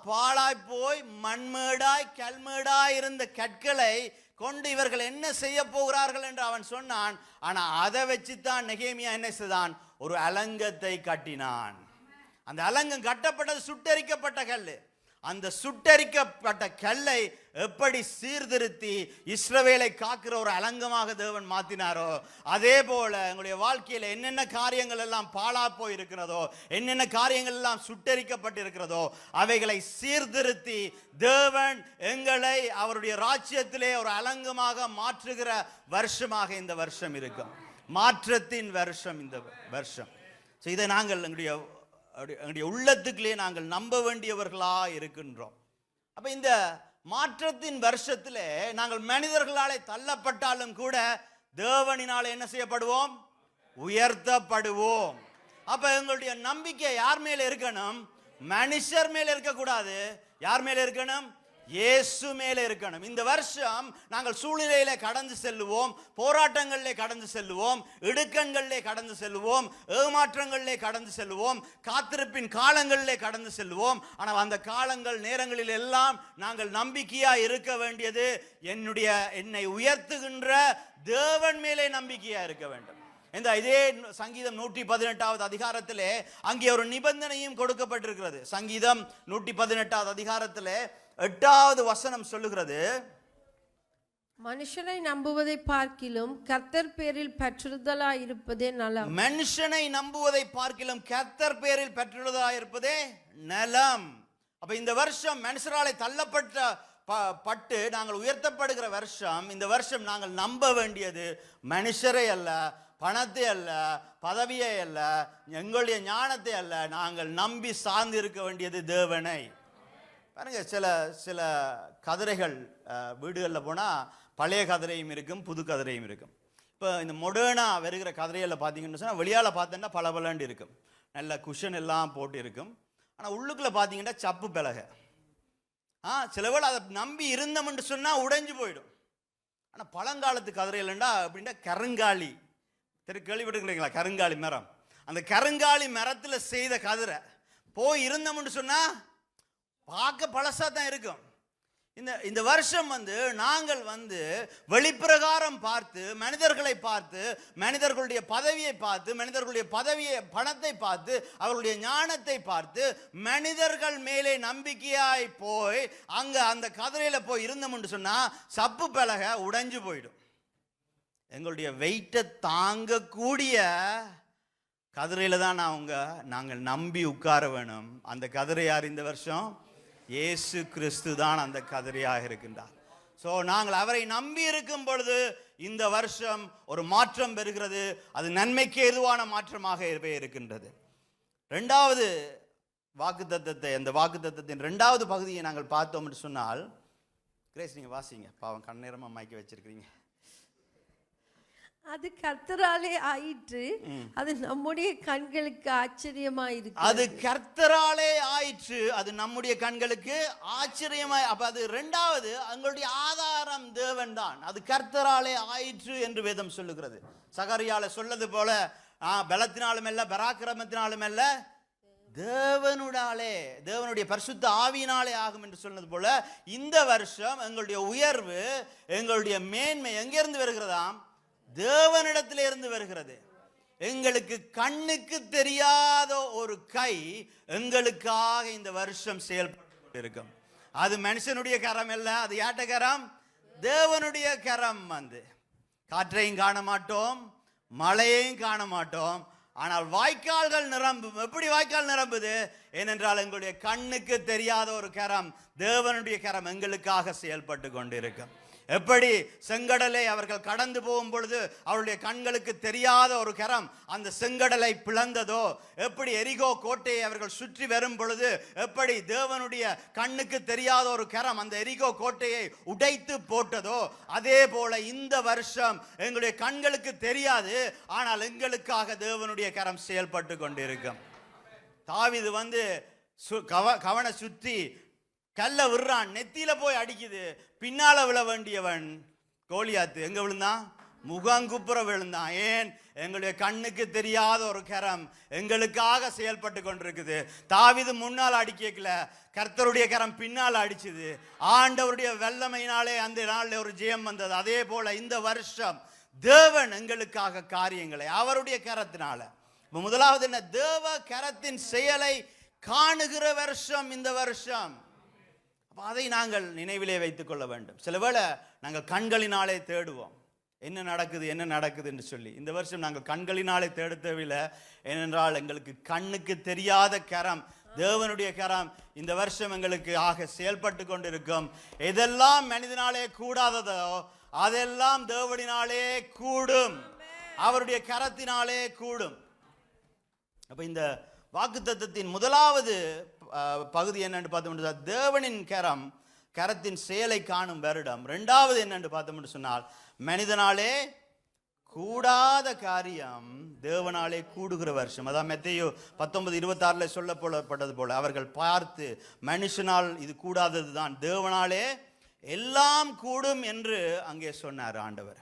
பாழாய் போய் மண்மேடாய் கல்மேடாய் இருந்த கற்களை கொண்டு இவர்கள் என்ன செய்ய போகிறார்கள் என்று அவன் சொன்னான். ஆனா அதை வச்சுதான் நெகேமியா என்ன செய்தான்? ஒரு அலங்கத்தை கட்டினான். அந்த அலங்கம் கட்டப்பட்டது சுட்டெரிக்கப்பட்ட கல்லு. அந்த சுட்டெரிக்கப்பட்ட கல்லை எப்படி சீர்திருத்தி இஸ்ரவேலை காக்கிற ஒரு அலங்கமாக தேவன் மாத்தினாரோ, அதே போல எங்களுடைய வாழ்க்கையில் என்னென்ன காரியங்கள் எல்லாம் பாழா போய் இருக்கிறதோ, என்னென்ன காரியங்கள் எல்லாம் சுட்டெரிக்கப்பட்டிருக்கிறதோ அவைகளை சீர்திருத்தி தேவன் எங்களை அவருடைய ராஜ்யத்திலே ஒரு அலங்கமாக மாற்றுகிற வருஷமாக இந்த வருஷம் இருக்கும். மாற்றத்தின் வருஷம் இந்த வருஷம். இதை நாங்கள் எங்களுடைய உள்ளத்துக்குள்ளே நாங்கள் நம்ப வேண்டியவர்களா இருக்கின்றோம். அப்ப இந்த மாற்றத்தின் வருஷத்திலே நாங்கள் மனிதர்களாலே தள்ளப்பட்டாலும் கூட தேவனினாலே என்ன செய்யப்படுவோம்? உயர்த்தப்படுவோம். அப்ப எங்களுடைய நம்பிக்கை யார் மேல இருக்கணும்? மனுஷர் மேல இருக்கக்கூடாது. யார் மேல இருக்கணும்? இயேசு மேல இருக்கணும். இந்த வருஷம் நாங்கள் சூழ்நிலையில கடந்து செல்லுவோம், போராட்டங்களிலே கடந்து செல்லுவோம், இடுக்கண்களிலே கடந்து செல்லுவோம், ஏமாற்றங்களிலே கடந்து செல்லுவோம், காத்திருப்பின் காலங்களிலே கடந்து செல்லுவோம். ஆனால் அந்த காலங்கள் நேரங்களில் எல்லாம் நாங்கள் நம்பிக்கையா இருக்க வேண்டியது என்னை உயர்த்துகின்ற தேவன் மேலே நம்பிக்கையா இருக்க வேண்டும். இதே சங்கீதம் 118வது அதிகாரத்திலே அங்கே ஒரு நிபந்தனையும் கொடுக்கப்பட்டிருக்கிறது. சங்கீதம் 118வது அதிகாரத்திலே 8வது வசனம் சொல்லுகிறது, மனுஷனை நம்புவதை பார்க்கிலும் கர்த்தர் பேரில் பற்றுதலாய் இருப்பதே நலம். மனுஷனை நம்புவதை பார்க்கிலும் கர்த்தர் பேரில் பற்றுதலாய் இருப்பதே நலம். அப்ப இந்த வருஷம் மனுஷராலே தள்ளப்பட்டு நாங்கள் உயர்த்தப்படுகிற வருஷம். இந்த வருஷம் நாங்கள் நம்ப வேண்டியது மனுஷரை அல்ல, பணத்தை அல்ல, பதவியை அல்ல, எங்களுடைய ஞானத்தை அல்ல, நாங்கள் நம்பி சார்ந்து இருக்க வேண்டியது தேவனை. பாருங்க, சில கதிரைகள் வீடுகளில் போனால் பழைய கதிரையும் இருக்கும், புது கதிரையும் இருக்கும். இப்போ இந்த மொடர்னாக வருகிற கதிரையில் பார்த்தீங்கன்னு சொன்னால் வெளியால் பார்த்தோன்னா பளபளன்னு இருக்கும், நல்ல குஷன் எல்லாம் போட்டு இருக்கும். ஆனால் உள்ளுக்குள்ளே பார்த்தீங்கன்னா சப்பு பிளக. சில வேளை அதை நம்பி இருந்தோம்னு சொன்னால் உடைஞ்சு போயிடும். ஆனால் பழங்காலத்து கதிரையிலண்டா அப்படின்னா கருங்காலி கேள்விப்பட்டுக்கிறீங்களா? கருங்காலி மரம். அந்த கருங்காலி மரத்தில் செய்த கதிரை போய் இருந்தோம்னு சொன்னால் பார்க்க பழசாக தான் இருக்கும். இந்த வருஷம் நாங்கள் வெளிப்பிரகாரம் பார்த்து, மனிதர்களை பார்த்து, மனிதர்களுடைய பதவியை பார்த்து, மனிதர்களுடைய பணத்தை பார்த்து, அவர்களுடைய ஞானத்தை பார்த்து, மனிதர்கள் மேலே நம்பிக்கையாய் போய் அங்க அந்த கதிரையில போய் இருந்தோம்னு சொன்னா சப்பு பலகை உடைஞ்சு போயிடும். எங்களுடைய வெயிட்டை தாங்கக்கூடிய கதிரையில தான் நாங்கள் நம்பி உட்கார வேணும். அந்த கதிரை யார் இந்த வருஷம்? இயேசு கிறிஸ்து தான் அந்த கதிரையாக இருக்கின்றார். ஸோ நாங்கள் அவரை நம்பி இருக்கும் பொழுது இந்த வருஷம் ஒரு மாற்றம் பெறுகிறது. அது நன்மைக்கு ஏதுவான மாற்றமாக இருக்கின்றது. ரெண்டாவது வாக்குத்தத்தத்தை, அந்த வாக்குத்தத்தத்தின் ரெண்டாவது பகுதியை நாங்கள் பார்த்தோம் என்று சொன்னால், கிரேஸ் நீங்க வாசிங்க, பாவம் கண்ணீரமா மைக்க வச்சிருக்கிறீங்க. அது கர்த்தராலே ஆயிற்று, அது நம்முடைய கண்களுக்கு ஆச்சரியமாயிருக்கு. அது கர்த்தராலே ஆயிற்று, அது நம்முடைய கண்களுக்கு ஆச்சரியமாய். அப்ப அது ரெண்டாவது, எங்களுடைய ஆதாரம் தேவன் தான். அது கர்த்தராலே ஆயிற்று என்று வேதம் சொல்லுகிறது. சகரியால சொல்லது போல பலத்தினாலும் அல்ல, பராக்கிரமத்தினாலும் அல்ல, தேவனுடைய பரிசுத்த ஆவியினாலே ஆகும் என்று சொன்னது போல இந்த வருஷம் எங்களுடைய உயர்வு, எங்களுடைய மேன்மை எங்கிருந்து வருகிறதாம்? தேவனிடத்திலிருந்து வருகிறது. எங்களுக்கு கண்ணுக்கு தெரியாத ஒரு கை எங்களுக்காக இந்த வருஷம் செயல்பட்டு கொண்டிருக்கும். அது மனுஷனுடைய கரம் அல்ல, அது யாட்ட கரம்? தேவனுடைய கரம். காற்றையும் காண மாட்டோம், மழையையும் காண மாட்டோம், ஆனால் வாய்க்கால்கள் நிரம்பும். எப்படி வாய்க்கால் நிரம்புது? ஏனென்றால் எங்களுடைய கண்ணுக்கு தெரியாத ஒரு கரம், தேவனுடைய கரம் எங்களுக்காக செயல்பட்டு கொண்டிருக்கும். எப்படி செங்கடலை அவர்கள் கடந்து போகும் பொழுது அவருடைய கண்களுக்கு தெரியாத ஒரு கரம் அந்த செங்கடலை பிளந்ததோ, எப்படி எரிகோ கோட்டையை அவர்கள் சுற்றி வரும் பொழுது எப்படி தேவனுடைய கண்ணுக்கு தெரியாத ஒரு கரம் அந்த எரிகோ கோட்டையை உடைத்து போட்டதோ, அதே போல இந்த வருஷம் எங்களுடைய கண்களுக்கு தெரியாது, ஆனால் எங்களுக்காக தேவனுடைய கரம் செயல்பட்டு கொண்டிருக்கும். தாவீது கவனை சுற்றி கல்ல விடுறான், நெத்தியில போய் அடிக்குது. பின்னால விழ வேண்டியவன் கோலியாத்து எங்க விழுந்தான்? முகங்குப்புற விழுந்தான். ஏன்? எங்களுடைய கண்ணுக்கு தெரியாத ஒரு கரம் எங்களுக்காக செயல்பட்டு கொண்டிருக்குது. தாவீது முன்னால் அடிக்கல, கர்த்தருடைய கரம் பின்னால் அடிச்சுது. ஆண்டவருடைய வல்லமையினாலே அந்த நாளில் ஒரு ஜெயம் வந்தது. அதே போல இந்த வருஷம் தேவன் எங்களுக்காக காரியங்களை அவருடைய கரத்தினால, முதலாவது என்ன? தேவ கரத்தின் செயலை காணுகிற வருஷம் இந்த வருஷம். அதை நாங்கள் நினைவிலே வைத்துக் கொள்ள வேண்டும். சில வேளை நாங்கள் கண்களினாலே தேடுவோம், என்ன நடக்குது என்று சொல்லி. இந்த வருஷம் நாங்கள் கண்களினாலே தேட தேவையில்லை. ஏனென்றால் எங்களுக்கு கண்ணுக்கு தெரியாத கரம், தேவனுடைய கரம் இந்த வருஷம் எங்களுக்கு ஆக செயல்பட்டு கொண்டிருக்கும். எதெல்லாம் மனிதனாலே கூடாததோ அதெல்லாம் தேவனினாலே கூடும், அவருடைய கரத்தினாலே கூடும். அப்ப இந்த வாக்குத்தத்தத்தின் முதலாவது பகுதி என்னன்னு பார்த்தோம்னா தேவனின் கரத்தின் செயலை காணும் வருடம். இரண்டாவது என்னன்னு பார்த்தோம்னு சொன்னால் மனிதனாலே கூடாத காரியம் தேவனாலே கூடுகிற வருஷம். அதான் மத்தேயு 19:26 சொல்லப்பட்டது போல அவர்கள் பார்த்து மனுஷனால் இது கூடாதது தான், தேவனாலே எல்லாம் கூடும் என்று அங்கே சொன்னார் ஆண்டவர்.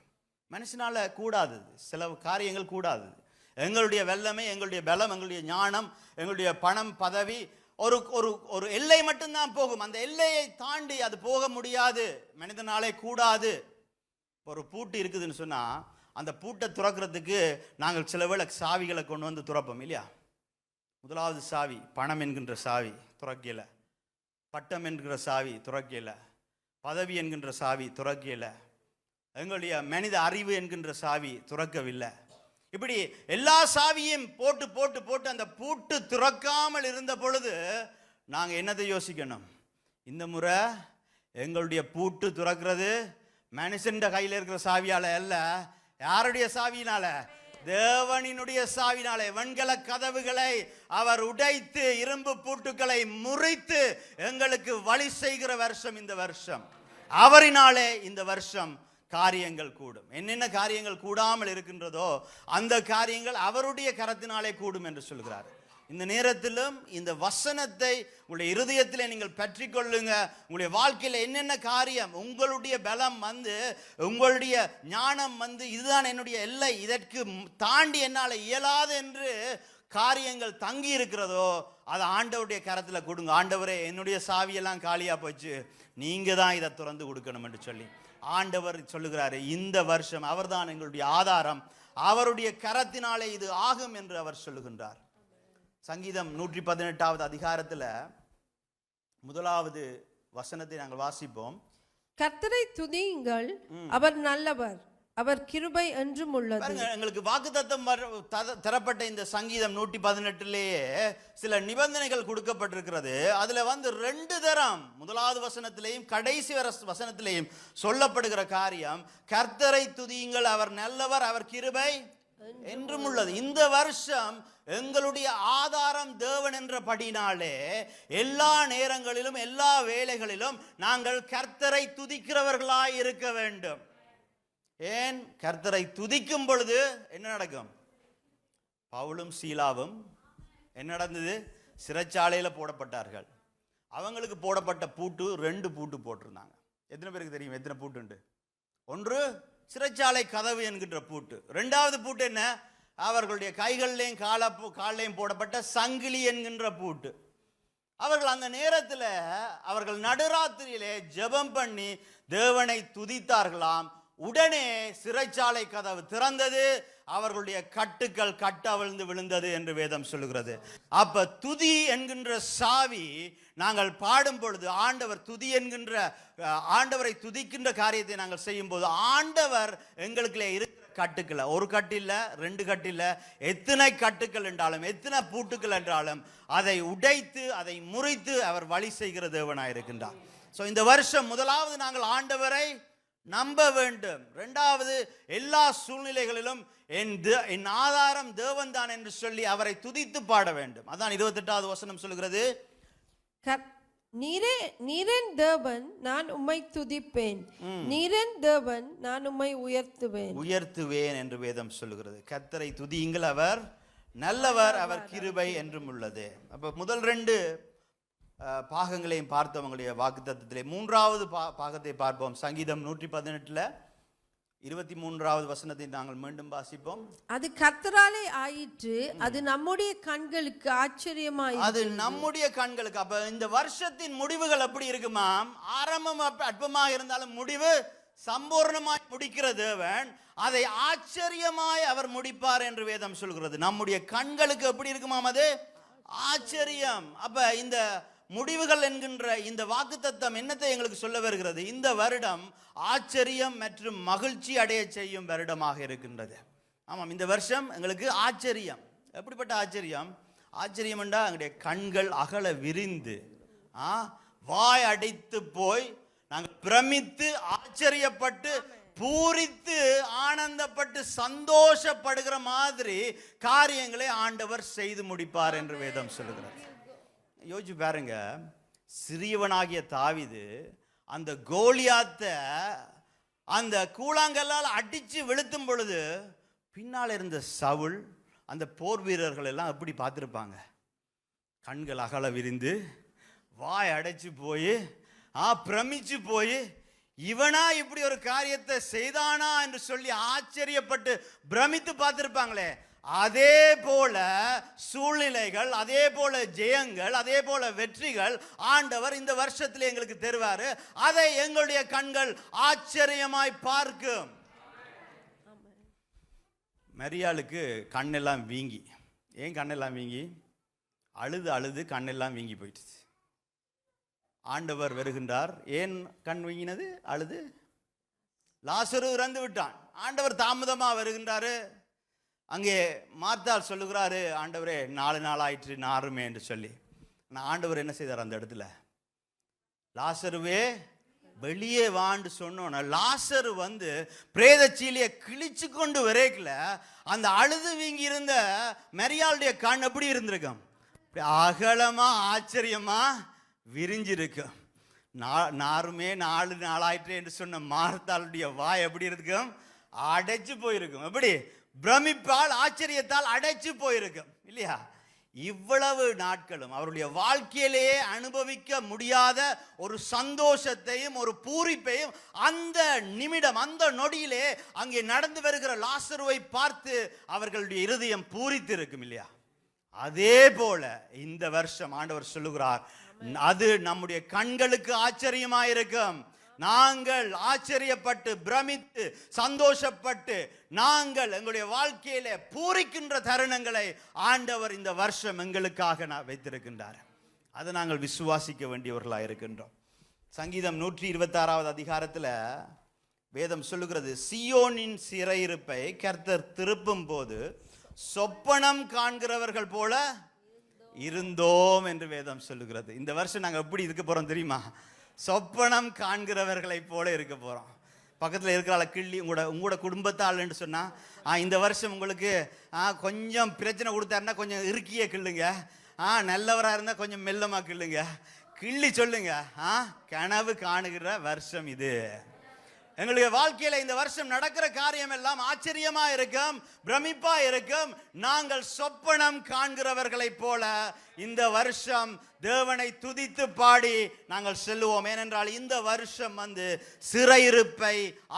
மனுஷனால கூடாதது, சில காரியங்கள் கூடாதது. எங்களுடைய வல்லமை, எங்களுடைய பலம், எங்களுடைய ஞானம், எங்களுடைய பணம், பதவி ஒரு ஒரு எல்லை மட்டும்தான் போகும். அந்த எல்லையை தாண்டி அது போக முடியாது, மனிதனாலே கூடாது. ஒரு பூட்டு இருக்குதுன்னு சொன்னா அந்த பூட்டை துறக்கிறதுக்கு நாங்கள் சில வேளை சாவிகளை கொண்டு வந்து துறப்போம் இல்லையா? முதலாவது சாவி பணம் என்கின்ற சாவி துறக்கல, பட்டம் என்கிற சாவி துறக்கல, பதவி என்கின்ற சாவி துறக்கல, எங்களுடைய மனித அறிவு என்கின்ற சாவி துறக்கவில்லை. இப்படி எல்லா சாவியும் போட்டு போட்டு போட்டு அந்த பூட்டு துறக்காமல் இருந்த பொழுது நாங்கள் என்னதை யோசிக்கணும்? இந்த முறை எங்களுடைய பூட்டு துறக்கிறது மனுஷன் கையில் இருக்கிற சாவியால அல்ல, யாருடைய சாவியினால? தேவனினுடைய சாவினாலே வெண்கல கதவுகளை அவர் உடைத்து இரும்பு பூட்டுக்களை முறித்து எங்களுக்கு வழி செய்கிற வருஷம் இந்த வருஷம். அவரினாலே இந்த வருஷம் காரியங்கள் கூடும். என்னென்ன காரியங்கள் கூடாமல் இருக்கின்றதோ அந்த காரியங்கள் அவருடைய கரத்தினாலே கூடும் என்று சொல்கிறார். இந்த நேரத்திலும் இந்த வசனத்தை உங்களுடைய இருதயத்தில் நீங்கள் பற்றி கொள்ளுங்க. உங்களுடைய வாழ்க்கையில் என்னென்ன காரியம், உங்களுடைய பலம் உங்களுடைய ஞானம் இதுதான் என்னுடைய எல்லை, இதற்கு தாண்டி என்னால் இயலாது என்று காரியங்கள் தங்கி இருக்கிறதோ அதை ஆண்டவருடைய கரத்தில் கொடுங்க. ஆண்டவரே, என்னுடைய சாவியெல்லாம் காலியா போச்சு, நீங்க தான் இதை திறந்து கொடுக்கணும் என்று சொல்லி ஆண்டவர் சொல்லுகிறாரு. இந்த வருஷம் அவர்தான் எங்களுடைய ஆதாரம், அவருடைய கரத்தினாலே இது ஆகும் என்று அவர் சொல்லுகின்றார். சங்கீதம் 118வது அதிகாரத்தில் 1வது வசனத்தை நாங்கள் வாசிப்போம். கர்த்தரை துதியுங்கள், அவர் நல்லவர், அவர் கிருபை என்றும் உள்ளது. எங்களுக்கு வாக்குத்தத்தம் தரப்பட்ட இந்த சங்கீதம் 118லேயே சில நிபந்தனைகள் கொடுக்கப்பட்டிருக்கிறது. அதுல 2 தரம் 1வது வசனத்திலேயும் கடைசி வசனத்திலேயும் சொல்லப்படுகிற காரியம், கர்த்தரை துதியுங்கள், அவர் நல்லவர், அவர் கிருபை என்றும் உள்ளது. இந்த வருஷம் எங்களுடைய ஆதாரம் தேவன் என்ற படினாலே எல்லா நேரங்களிலும் எல்லா வேளைகளிலும் நாங்கள் கர்த்தரை துதிக்கிறவர்களாய் இருக்க வேண்டும். ஏன்? கர்த்தரை துதிக்கும் பொழுது என்ன நடக்கும்? பவுலும் சீலாவும் என்ன நடந்தது? சிறைச்சாலையில் போடப்பட்டார்கள். அவங்களுக்கு போடப்பட்ட பூட்டு 2 பூட்டு போட்டிருந்தாங்க. எத்தனை பேருக்கு தெரியும் எத்தனை பூட்டு உண்டு? ஒன்று சிறைச்சாலை கதவு என்கின்ற பூட்டு. 2வது பூட்டு என்ன? அவர்களுடைய கைகளிலேயும் காலையும் போடப்பட்ட சங்கிலி என்கின்ற பூட்டு. அவர்கள் அந்த நேரத்தில் அவர்கள் நடுராத்திரியிலே ஜெபம் பண்ணி தேவனை துதித்தார்களாம். உடனே சிறைச்சாலை கதவு திறந்தது, அவர்களுடைய கட்டுக்கள் கட்டவிழ்ந்து விழுந்தது என்று வேதம் சொல்லுகிறது. அப்ப துதி என்கின்ற சாவி நாங்கள் பாடும் பொழுது, ஆண்டவர் துதி என்கின்ற ஆண்டவரை துதிக்கின்ற காரியத்தை நாங்கள் செய்யும் போது, ஆண்டவர் எங்களுக்குள்ளே இருக்கிற கட்டுக்களை, ஒரு கட்டில்ல 2 கட்டில்ல எத்தனை கட்டுக்கள் என்றாலும் எத்தனை பூட்டுக்கள் என்றாலும் அதை உடைத்து அதை முறித்து அவர் வழி செய்கிற தேவனாயிருக்கின்றார். ஸோ இந்த வருஷம் 1வது நாங்கள் ஆண்டவரை நம்ப வேண்டும். 2வது எல்லா சூழ்நிலைகளிலும் என் ஆதாரம் தேவன் தான் என்று சொல்லி அவரை துதித்து பாட வேண்டும். அதான் 28வது வசனம் சொல்லுகிறது, நீரேன் தேவன், நான் உம்மை துதிப்பேன், நீரேன் தேவன், நான் உம்மை உயர்த்துவேன் என்று வேதம் சொல்லுகிறது. கர்த்தரை துதியுங்கள், அவர் நல்லவர், அவர் கிருபை என்றும் உள்ளது. அப்ப முதல் 2 பாகங்களையும் பார்த்தவங்களுடைய வாக்குத்தத்தத்திலே 3வது பாகத்தை பார்ப்போம். சங்கீதம் 118ல் 23வது வசனத்தை நாங்கள் மீண்டும் வாசிப்போம். அது கர்த்தராலே ஆயிற்று, அது நம்முடைய கண்களுக்கு ஆச்சரியமாயிற்று. அது நம்முடைய கண்களுக்கு. அப்ப இந்த வருஷத்தின் முடிவுகள் எப்படி இருக்குமாம்? ஆரம்பம் அற்பமாக இருந்தாலும் முடிவு சம்பூர்ணமாய் முடிக்கிற தேவன் அதை ஆச்சரியமாய் அவர் முடிப்பார் என்று வேதம் சொல்கிறது. நம்முடைய கண்களுக்கு எப்படி இருக்குமாம்? அது ஆச்சரியம். அப்ப இந்த முடிவுகள் என்கின்ற இந்த வாக்குத்தத்தம் என்னத்தை எங்களுக்கு சொல்ல வருகிறது? இந்த வருடம் ஆச்சரியம் மற்றும் மகிழ்ச்சி அடைய செய்யும் வருடமாக இருக்கின்றது. ஆமாம், இந்த வருஷம் எங்களுக்கு ஆச்சரியம். எப்படிப்பட்ட ஆச்சரியம்? ஆச்சரியம் என்றால் எங்களுடைய கண்கள் அகல விரிந்து வாய் அடைத்து போய் நாங்கள் பிரமித்து ஆச்சரியப்பட்டு பூரித்து ஆனந்தப்பட்டு சந்தோஷப்படுகிற மாதிரி காரியங்களை ஆண்டவர் செய்து முடிப்பார் என்று வேதம் சொல்லுகிறது. யோசிச்சு பாருங்க, சிறியவனாகிய தாவீது அந்த கோலியாத்தை அந்த கூழாங்கல்லால் அடிச்சு வெளுத்தும் பொழுது பின்னால் இருந்த சவுல் அந்த போர் வீரர்கள் எல்லாம் எப்படி பார்த்துருப்பாங்க? கண்கள் அகல விரிந்து வாய் அடைச்சு போய் பிரமிச்சு போய், இவனா இப்படி ஒரு காரியத்தை செய்தானா என்று சொல்லி ஆச்சரியப்பட்டு பிரமித்து பார்த்திருப்பாங்களே. அதே போல சூழ்நிலைகள், அதே போல ஜெயங்கள், அதே போல வெற்றிகள் ஆண்டவர் இந்த வருஷத்துல எங்களுக்கு தருவாரு. அதை எங்களுடைய கண்கள் ஆச்சரியமாய் பார்க்கும். மரியாளுக்கு கண்ணெல்லாம் வீங்கி. ஏன் கண்ணெல்லாம் வீங்கி? அழுது அழுது கண்ணெல்லாம் வீங்கி போயிடுச்சு. ஆண்டவர் வருகின்றார். ஏன் கண் வீங்கினது? அழுது. லாசரு இறந்து விட்டான். ஆண்டவர் தாமதமா வருகின்றாரு. அங்கே மார்த்தாள் சொல்லுகிறாரு, ஆண்டவரே 4 நாள் ஆயிற்று நாருமே என்று சொல்லி. ஆனால் ஆண்டவர் என்ன செய்தார்? அந்த இடத்துல லாசருவே வெளியே வாண்டு சொன்னோன்னா லாசர் வந்து பிரேதச்சீலியை கிழிச்சு கொண்டு வரைக்கல அந்த அழுது வீங்கி இருந்த மரியாளுடைய கண் எப்படி இருந்திருக்கும்? அகலமா ஆச்சரியமா விரிஞ்சிருக்கும். நாருமே 4 நாளாயிற்று என்று சொன்ன மார்த்தாளுடைய வாய் எப்படி இருக்கும்? அடைச்சு போயிருக்கும். எப்படி? பிரமிப்பால் ஆச்சரியத்தால் அடைச்சு போயிருக்கும் இல்லையா? இவ்வளவு நாட்களும் அவருடைய வாழ்க்கையிலேயே அனுபவிக்க முடியாத ஒரு சந்தோஷத்தையும் ஒரு பூரிப்பையும் அந்த நிமிடம் அந்த நொடியிலே அங்கே நடந்து வருகிற லாசருவை பார்த்து அவர்களுடைய இருதயம் பூரித்து இருக்கும் இல்லையா? அதே போல இந்த வருஷம் ஆண்டவர் சொல்லுகிறார், அது நம்முடைய கண்களுக்கு ஆச்சரியமாயிருக்கும். நாங்கள் ஆச்சரியப்பட்டு பிரமித்து சந்தோஷப்பட்டு நாங்கள் எங்களுடைய வாழ்க்கையில பூரிக்கின்ற தருணங்களை ஆண்டவர் இந்த வருஷம் எங்களுக்காக வைத்திருக்கின்றார். அதை நாங்கள் விசுவாசிக்க வேண்டியவர்களாக இருக்கின்றோம். சங்கீதம் 126வது அதிகாரத்தில் வேதம் சொல்லுகிறது, சியோனின் சிறையிருப்பை கர்த்தர் திருப்பும் போது சொப்பனம் காண்கிறவர்கள் போல இருந்தோம் என்று வேதம் சொல்லுகிறது. இந்த வருஷம் நாங்கள் எப்படி இருக்க போறோம் தெரியுமா? சொப்பனம் காண்கிறவர்களை போல இருக்க போறோம். பக்கத்தில் இருக்கிறாள் கிள்ளி உங்களோட குடும்பத்தாள்னு சொன்னா, இந்த வருஷம் உங்களுக்கு கொஞ்சம் பிரச்சனை கொடுத்தாருன்னா கொஞ்சம் இறுக்கிய கிள்ளுங்க, நல்லவராக இருந்தால் கொஞ்சம் மெல்லமா கிள்ளுங்க, கிள்ளி சொல்லுங்க, கனவு காணுகிற வருஷம் இது. எங்களுடைய வாழ்க்கையில இந்த வருஷம் நடக்கிற காரியம் எல்லாம் ஆச்சரியமா இருக்கும், பிரமிப்பா இருக்கும். நாங்கள் சொப்பனம் காண்கிறவர்களை போல இந்த வருஷம் தேவனை துதித்து பாடி நாங்கள் செல்லுவோம். ஏனென்றால் இந்த வருஷம் வந்து சிறையிருப்பை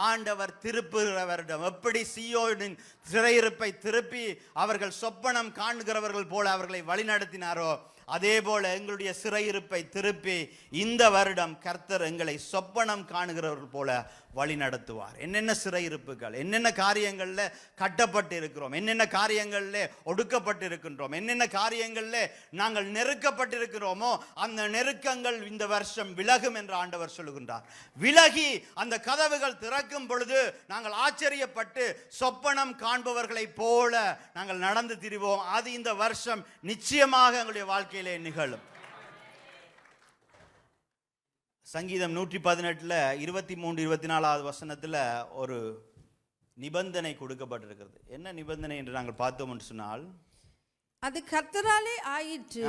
ஆண்டவர் திருப்புகிற வருடம். எப்படி சியோனின் சிறையிருப்பை திருப்பி அவர்கள் சொப்பனம் காண்கிறவர்கள் போல அவர்களை வழிநடத்தினாரோ, அதே போல எங்களுடைய சிறையிருப்பை திருப்பி இந்த வருடம் கர்த்தர் எங்களை சொப்பனம் காணுகிறவர்கள் போல வழி நடத்துவார். என்னென்ன சிறையிருப்புகள், என்னென்ன காரியங்கள்ல கட்டப்பட்டு இருக்கிறோம், என்னென்ன காரியங்கள்ல ஒடுக்கப்பட்டு இருக்கின்றோம், என்னென்ன காரியங்கள்ல நாங்கள் நெருக்கப்பட்டிருக்கிறோமோ அந்த நெருக்கங்கள் இந்த வருஷம் விலகும் என்று ஆண்டவர் சொல்லுகின்றார். விலகி அந்த கதவுகள் திறக்கும் பொழுது நாங்கள் ஆச்சரியப்பட்டு சொப்பனம் காண்பவர்களை போல நாங்கள் நடந்து திரிவோம். அது இந்த வருஷம் நிச்சயமாக எங்களுடைய வாழ்க்கையிலே நிகழும். சங்கீதம் 118 23 24வது வசனத்தில் ஒரு நிபந்தனை கொடுக்கப்பட்டிருக்கிறது. என்ன நிபந்தனை என்று நாங்கள் பார்த்தோம் என்று சொன்னால், அது கர்த்தராலே ஆயிற்று,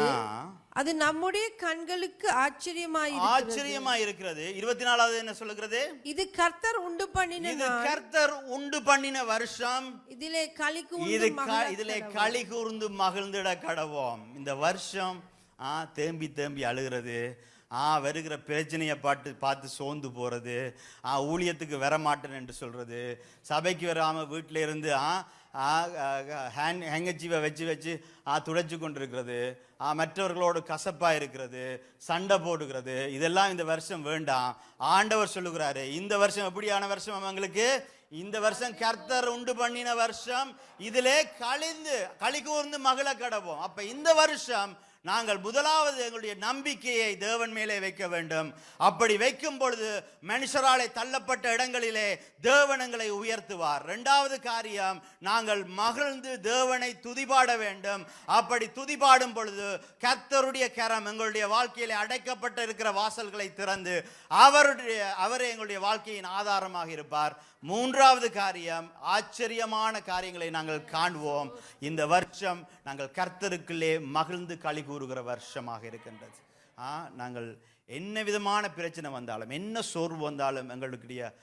அது நம்முடைய கண்களுக்கு ஆச்சரியமாயிருக்கிறது. 24வது என்ன சொல்லுகிறது? இது கர்த்தர் உண்டு பண்ணின, இது கர்த்தர் உண்டு பண்ணின வருஷம், இதிலே களி கூர்ந்து மகிழ்ந்திட கடவோம். இந்த வருஷம் தேம்பி தேம்பி அழுகிறது, வருகிற பிரச்சனையை பார்த்து சோர்ந்து போகிறது, ஊழியத்துக்கு வரமாட்டேன் என்று சொல்றது, சபைக்கு வராமல் வீட்டில் இருந்து ஹேங்கச்சீவை வச்சு துடைச்சு கொண்டிருக்கிறது, மற்றவர்களோடு கசப்பாக இருக்கிறது, சண்டை போடுகிறது, இதெல்லாம் இந்த வருஷம் வேண்டாம். ஆண்டவர் சொல்லுகிறாரு, இந்த வருஷம் எப்படியான வருஷம் அவங்களுக்கு? இந்த வருஷம் கர்த்தர் உண்டு பண்ணின வருஷம், இதிலே களி கூர்ந்து மகிழ கடவோம். அப்ப இந்த வருஷம் நாங்கள் முதலாவது எங்களுடைய நம்பிக்கையை தேவன் மேலே வைக்க வேண்டும். அப்படி வைக்கும் பொழுது மனுஷராலே தள்ளப்பட்ட இடங்களிலே தேவன் எங்களை உயர்த்துவார். இரண்டாவது காரியம், நாங்கள் மகிழ்ந்து தேவனை துதிபாட வேண்டும். அப்படி துதிபாடும் பொழுது கர்த்தருடைய கரம் எங்களுடைய வாழ்க்கையிலே அடைக்கப்பட்ட இருக்கிற வாசல்களை திறந்து அவரே எங்களுடைய வாழ்க்கையின் ஆதாரமாக இருப்பார். மூன்றாவது காரியம், ஆச்சரியமான காரியங்களை நாங்கள் காண்போம். இந்த வருஷம் நாங்கள் கர்த்தருக்குள்ளே மகிழ்ந்து களி கூறுகிற வருஷமாக இருக்கின்றது. நாங்கள் என்ன விதமான பிரச்சனை வந்தாலும், என்ன சோர்வு வந்தாலும், எங்களுடைய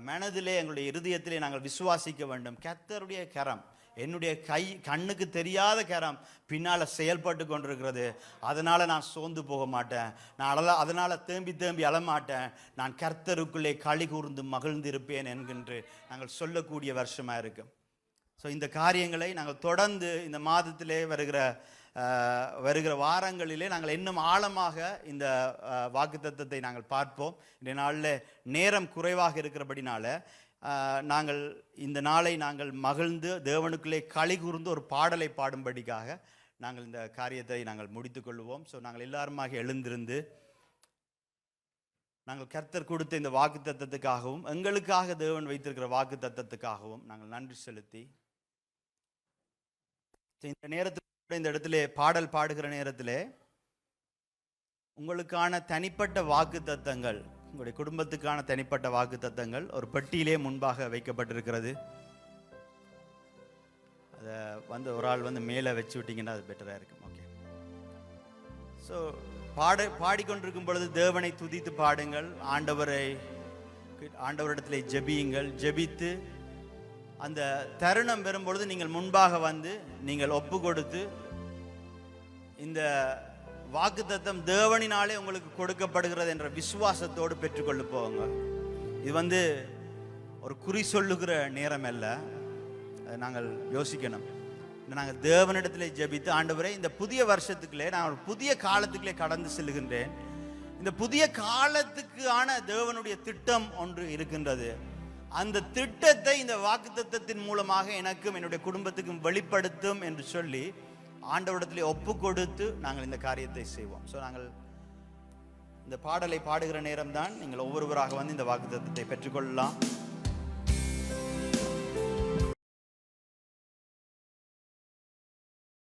மனதிலே எங்களுடைய இருதயத்திலே நாங்கள் விசுவாசிக்க வேண்டும், கர்த்தருடைய கரம், என்னுடைய கண்ணுக்கு தெரியாத கரம் பின்னால் செயல்பட்டு கொண்டிருக்கிறது. அதனால் நான் சோர்ந்து போக மாட்டேன், அதனால் தேம்பி அழமாட்டேன், நான் கர்த்தருக்குள்ளே களி கூர்ந்து மகிழ்ந்து இருப்பேன் என்கின்ற நாங்கள் சொல்லக்கூடிய வருஷமாக இருக்கும். ஸோ இந்த காரியங்களை நாங்கள் தொடர்ந்து இந்த மாதத்திலே வருகிற வாரங்களிலே நாங்கள் இன்னும் ஆழமாக இந்த வாக்குத்தத்தத்தை நாங்கள் பார்ப்போம். இந்த நாளில் நேரம் குறைவாக இருக்கிறபடினால நாங்கள் இந்த நாளை நாங்கள் மகிழ்ந்து தேவனுக்குள்ளே களி கூர்ந்து ஒரு பாடலை பாடும்படிக்காக நாங்கள் இந்த காரியத்தை நாங்கள் முடித்துக்கொள்வோம். ஸோ நாங்கள் எல்லாருமாக எழுந்திருந்து நாங்கள் கர்த்தர் கொடுத்த இந்த வாக்குத்தத்தத்துக்காகவும் எங்களுக்காக தேவன் வைத்திருக்கிற வாக்குத்தத்தத்துக்காகவும் நாங்கள் நன்றி செலுத்தி, இந்த நேரத்தில் இந்த இடத்துல பாடல் பாடுகிற நேரத்தில் உங்களுக்கான தனிப்பட்ட வாக்குத்தத்தங்கள் உங்களுடைய குடும்பத்துக்கான தனிப்பட்ட வாக்குத்தத்தங்கள் ஒரு பெட்டியிலே முன்பாக வைக்கப்பட்டிருக்கிறது. அதை ஒரு ஆள் மேலே வச்சு விட்டீங்கன்னா அது பெட்டராக இருக்கும். ஓகே. ஸோ பாடிக்கொண்டிருக்கும் பொழுது தேவனை துதித்து பாடுங்கள், ஆண்டவரிடத்தில் ஜெபியுங்கள். ஜெபித்து அந்த தருணம் வரும்பொழுது நீங்கள் முன்பாக நீங்கள் ஒப்பு கொடுத்து இந்த வாக்குத்தத்தம் தேவனினாலே உங்களுக்கு கொடுக்கப்படுகிறது என்ற விசுவாசத்தோடு பெற்றுக்கொள்ள போங்க. இது ஒரு குறி சொல்லுகிற நேரம் அல்ல, நாங்கள் யோசிக்கணும். நாங்கள் தேவனிடத்திலே ஜெபித்து, ஆண்டவரே இந்த புதிய வருஷத்துக்குள்ளே நான் ஒரு புதிய காலத்துக்குள்ளே கடந்து செல்கின்றேன். இந்த புதிய காலத்துக்கான தேவனுடைய திட்டம் ஒன்று இருக்கின்றது. அந்த திட்டத்தை இந்த வாக்குத்தத்தத்தின் மூலமாக எனக்கும் என்னுடைய குடும்பத்துக்கும் வெளிப்படுத்தும் என்று சொல்லி ஆண்டவரிடத்திலே ஒப்பு கொடுத்து நாங்கள் இந்த காரியத்தை செய்வோம். ஸோ நாங்கள் இந்த பாடலை பாடுகிற நேரம்தான் நீங்கள் ஒவ்வொருவராக இந்த வாக்குத்தத்தத்தை பெற்றுக்கொள்ளலாம்.